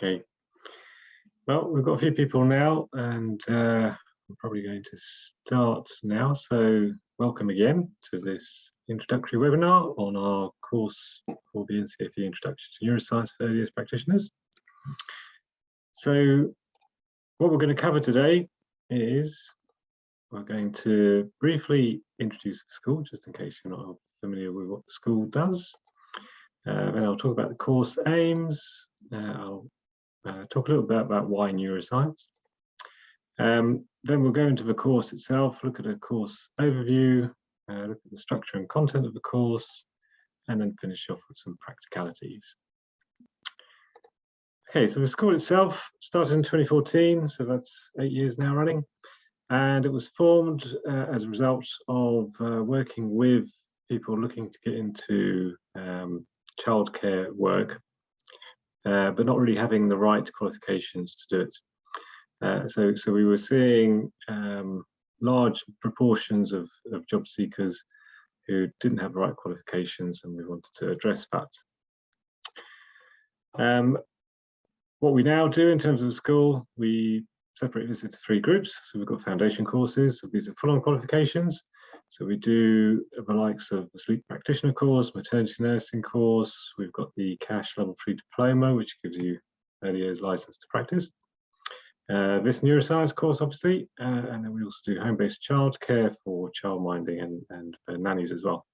Okay, well, we've got a few people now, and I'm probably going to start now. So welcome again to this introductory webinar on our course for the NCFE Introduction to Neuroscience for Early Years Practitioners. So what we're going to cover today is we're going to briefly introduce the school, just in case you're not familiar with what the school does. Then I'll talk about the course aims. I'll talk a little bit about why neuroscience. Then we'll go into the course itself, look at a course overview, look at the structure and content of the course, and then finish off with some practicalities. Okay, so the school itself started in 2014, so that's 8 years now running, and it was formed as a result of working with people looking to get into childcare work, but not really having the right qualifications to do it. So we were seeing large proportions of job seekers who didn't have the right qualifications, and we wanted to address that. What we now do in terms of school, we separate this into 3 groups. So we've got foundation courses, so these are full-on qualifications. So we do the likes of the sleep practitioner course, maternity nursing course. We've got the CACHE Level 3 diploma, which gives you early years license to practice. This neuroscience course, obviously, and then we also do home-based childcare for childminding and nannies as well.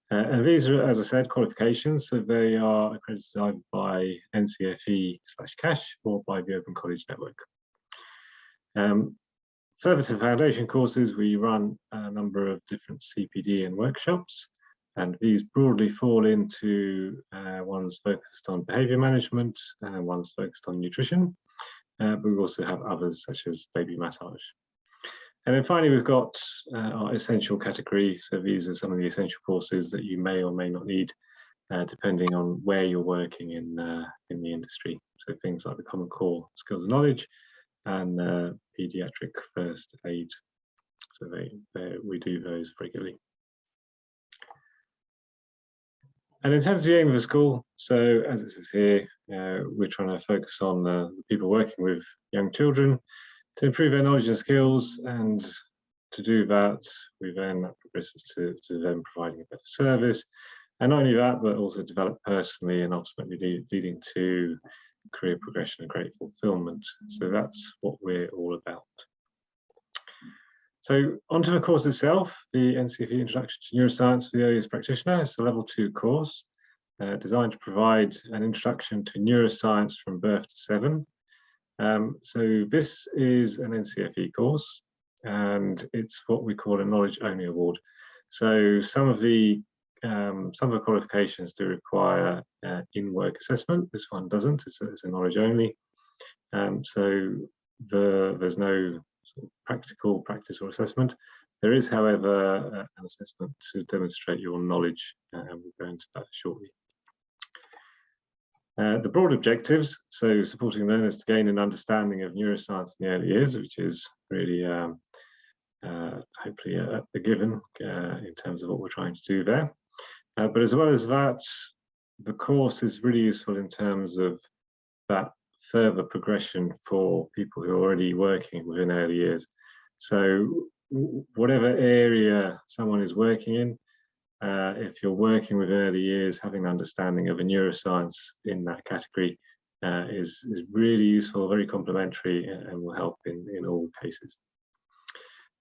And these are, as I said, qualifications, so they are accredited either by NCFE/CACHE or by the Open College Network. Further to foundation courses, we run a number of different CPD and workshops, and these broadly fall into ones focused on behaviour management and ones focused on nutrition, but we also have others such as baby massage. And then finally, we've got our essential category. So these are some of the essential courses that you may or may not need, depending on where you're working in the industry. So things like the Common Core Skills and Knowledge and Paediatric First Aid. So we do those regularly. And in terms of the aim of the school, so as it says here, we're trying to focus on the people working with young children to improve their knowledge and skills, and to do that, we then progresses to them providing a better service, and not only that, but also develop personally and ultimately leading to career progression and great fulfillment. So that's what we're all about. So onto the course itself, the NCFE Introduction to Neuroscience for the Early Years Practitioner. It's a Level 2 course designed to provide an introduction to neuroscience from birth to 7. So this is an NCFE course, and it's what we call a knowledge only award. So some of the qualifications do require in-work assessment. This one doesn't. It's a knowledge only. So there's no sort of practical practice or assessment. There is, however, an assessment to demonstrate your knowledge, and we'll go into that shortly. The broad objectives, so supporting learners to gain an understanding of neuroscience in the early years, which is really hopefully a given in terms of what we're trying to do there. But as well as that, the course is really useful in terms of that further progression for people who are already working within early years. So whatever area someone is working in, if you're working with early years, having an understanding of a neuroscience in that category is really useful, very complementary, and will help in all cases.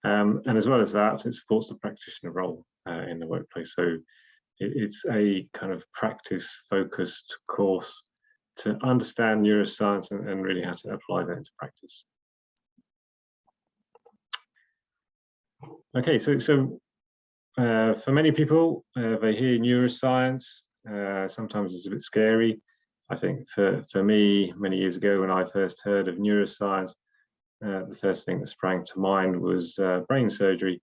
And as well as that, it supports the practitioner role in the workplace. So it's a kind of practice-focused course to understand neuroscience and really how to apply that into practice. Okay, so for many people, they hear neuroscience, sometimes it's a bit scary. I think for me, many years ago when I first heard of neuroscience, the first thing that sprang to mind was brain surgery,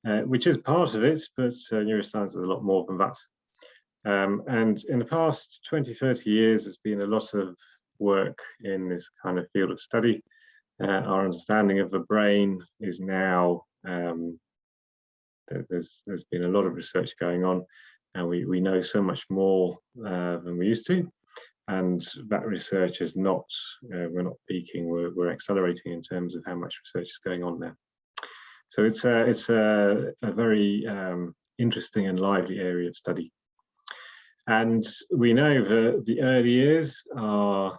which is part of it, but neuroscience is a lot more than that. And in the past 20, 30 years, there's been a lot of work in this kind of field of study. Our understanding of the brain is now there's been a lot of research going on, and we know so much more than we used to. and that research is not, we're not peaking, we're accelerating in terms of how much research is going on there. So it's a very interesting and lively area of study. And we know that the early years are,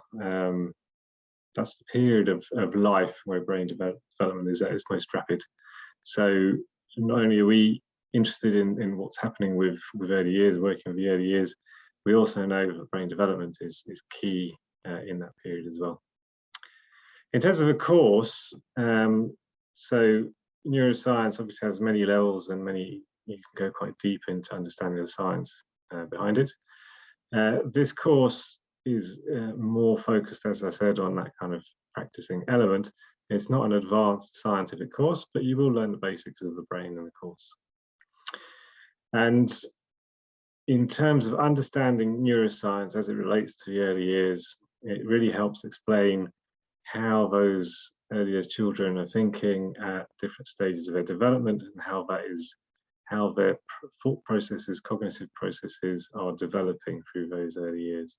that's the period of life where brain development is at its most rapid. So not only are we interested in what's happening with early years, working with the early years, we also know that brain development is key in that period as well. In terms of a course, so neuroscience obviously has many levels and many, you can go quite deep into understanding the science behind it. This course is more focused, as I said, on that kind of practicing element. It's not an advanced scientific course, but you will learn the basics of the brain in the course. And in terms of understanding neuroscience as it relates to the early years, it really helps explain how those early years children are thinking at different stages of their development, and how their thought processes, cognitive processes are developing through those early years.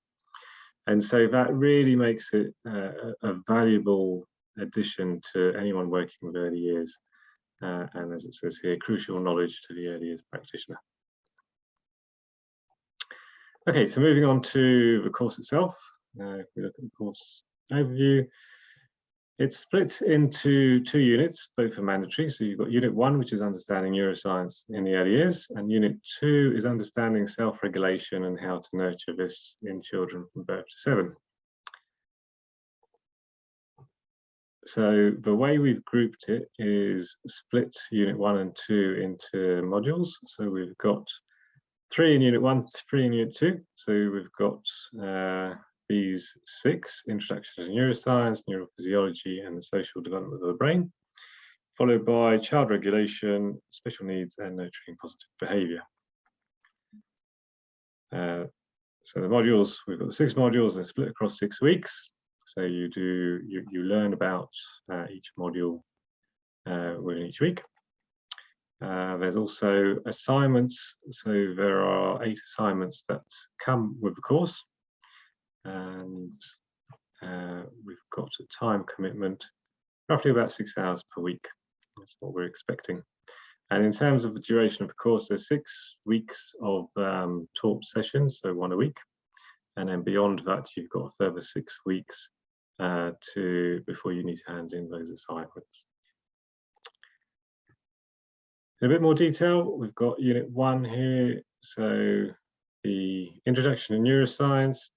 And so that really makes it a valuable addition to anyone working with early years. And as it says here, crucial knowledge to the early years practitioner. Okay, so moving on to the course itself. If we look at the course overview, it's split into 2 units, both are mandatory. So you've got Unit 1, which is understanding neuroscience in the early years, and Unit 2 is understanding self-regulation and how to nurture this in children from birth to 7. So the way we've grouped it is split Unit 1 and 2 into modules. So we've got 3 in Unit 1, 3 in Unit 2. So we've got these 6: Introduction to Neuroscience, Neurophysiology, and the Social Development of the Brain, followed by Child Regulation, Special Needs, and Nurturing Positive Behaviour. So the modules, we've got the 6 modules, they're split across 6 weeks. So you learn about each module within each week. There's also assignments. So there are 8 assignments that come with the course. And we've got a time commitment, roughly about 6 hours per week. That's what we're expecting. And in terms of the duration of the course, there's 6 weeks of taught sessions, so 1 a week. And then beyond that, you've got a further 6 weeks before you need to hand in those assignments. In a bit more detail, we've got Unit 1 here. So the Introduction to Neuroscience.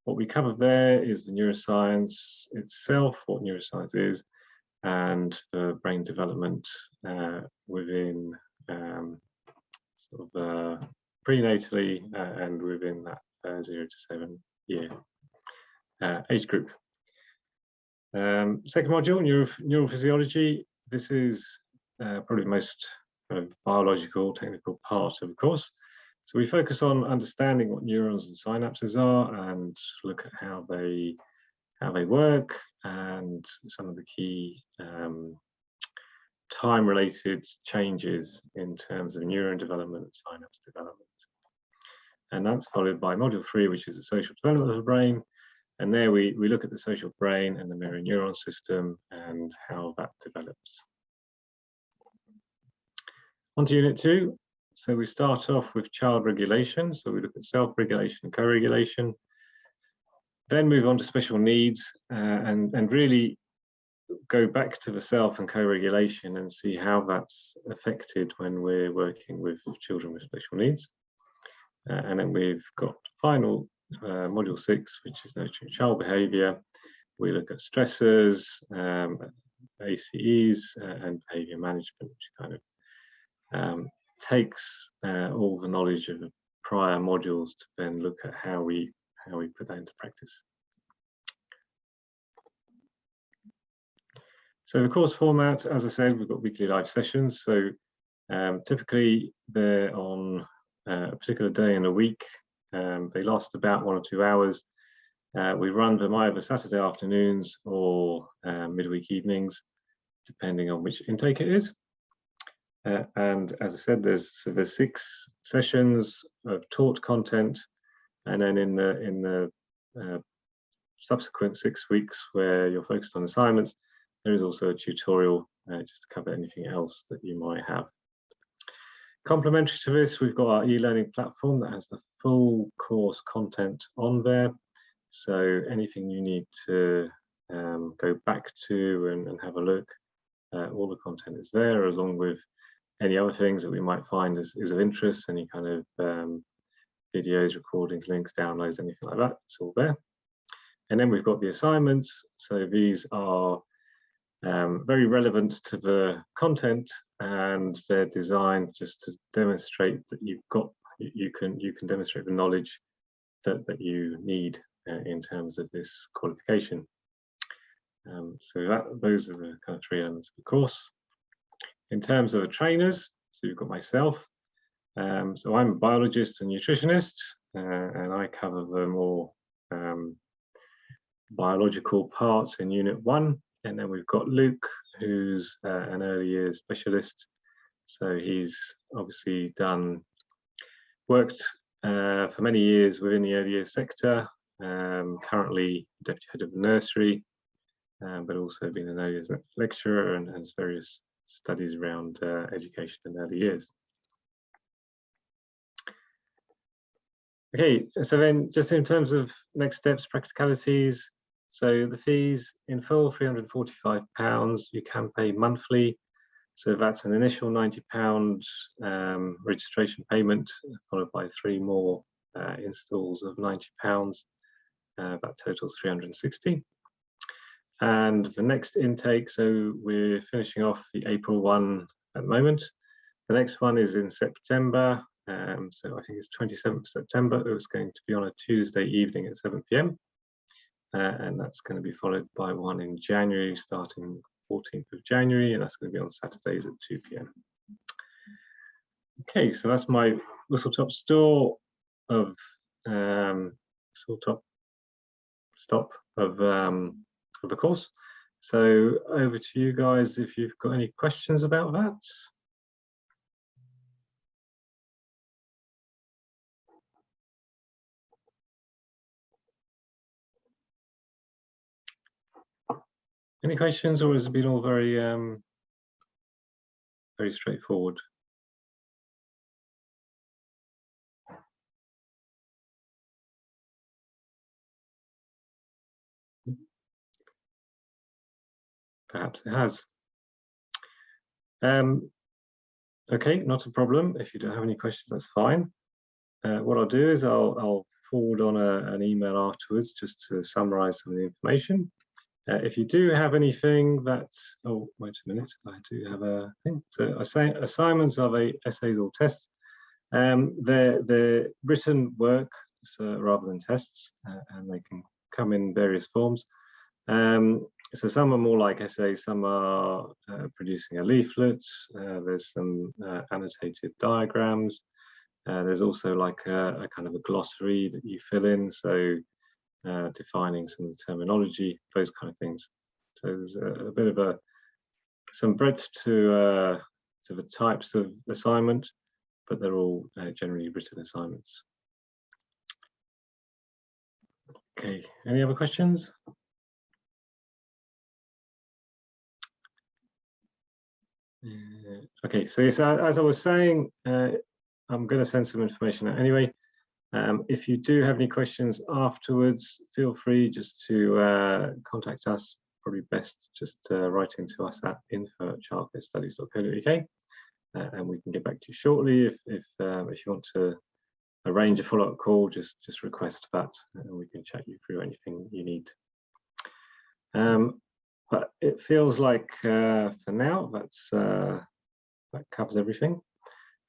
What we cover there is the neuroscience itself, what neuroscience is, and the brain development within prenatally and within that 0 to 7 year age group. Second module, neurophysiology. This is probably the most kind of biological, technical part of the course. So we focus on understanding what neurons and synapses are, and look at how they work, and some of the key time-related changes in terms of neuron development and synapse development. And that's followed by Module 3, which is the social development of the brain. And there we look at the social brain and the mirror neuron system and how that develops. On to Unit 2. So we start off with child regulation. So we look at self-regulation and co-regulation. Then move on to special needs and really go back to the self and co-regulation and see how that's affected when we're working with children with special needs. And then we've got final Module 6, which is nurturing child behaviour. We look at stressors, ACEs, and behaviour management, which kind of takes all the knowledge of the prior modules to then look at how we put that into practice. So the course format, as I said, we've got weekly live sessions. So typically they're on a particular day in a week. They last about 1 or 2 hours. We run them either Saturday afternoons or midweek evenings, depending on which intake it is. And as I said, there's 6 sessions of taught content, and then in the subsequent 6 weeks where you're focused on assignments, there is also a tutorial just to cover anything else that you might have. Complementary to this, we've got our e-learning platform that has the full course content on there. So anything you need to go back to and have a look, all the content is there, along with any other things that we might find is of interest, any kind of videos, recordings, links, downloads, anything like that, it's all there. And then we've got the assignments. So these are very relevant to the content, and they're designed just to demonstrate that you can demonstrate the knowledge that you need in terms of this qualification. So those are the kind of 3 elements of the course. In terms of the trainers, so you've got myself. So I'm a biologist and nutritionist, and I cover the more biological parts in Unit 1. And then we've got Luke, who's an early years specialist. So he's obviously worked for many years within the early years sector, currently deputy head of the nursery, but also been an early years lecturer and has various studies around education in early years. Okay, so then just in terms of next steps, practicalities. So the fees in full, £345. You can pay monthly. So that's an initial £90 registration payment, followed by 3 more installs of £90. That totals £360. And the next intake, so we're finishing off the April one at the moment. The next one is in September. So I think it's 27th September. It was going to be on a Tuesday evening at 7 p.m. And that's going to be followed by one in January, starting 14th of January, and that's going to be on Saturdays at 2 p.m. Okay, so that's my whistle-top store of whistle-top stop of the course. So over to you guys if you've got any questions about that. Any questions, or has it been all very very straightforward? Perhaps it has. Okay, not a problem. If you don't have any questions, that's fine. What I'll do is I'll forward on an email afterwards just to summarize some of the information. If you do have anything that, oh, wait a minute, I do have a thing. So assignments are the essays or tests. They're written work rather than tests, and they can come in various forms. So some are more like essays, some are producing a leaflet, there's some annotated diagrams, there's also like a kind of a glossary that you fill in, so defining some of the terminology, those kind of things. So there's a bit of some breadth to the types of assignment, but they're all generally written assignments. Okay, any other questions? Okay, so yes, as I was saying, I'm going to send some information out anyway. If you do have any questions afterwards, feel free just to contact us. Probably best just writing to us at info@childcarestudies.co.uk, and we can get back to you shortly. If you want to arrange a follow-up call, just request that, and we can chat you through anything you need. But it feels like for now that covers everything.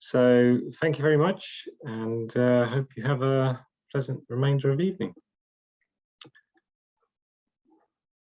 So thank you very much, and hope you have a pleasant remainder of evening.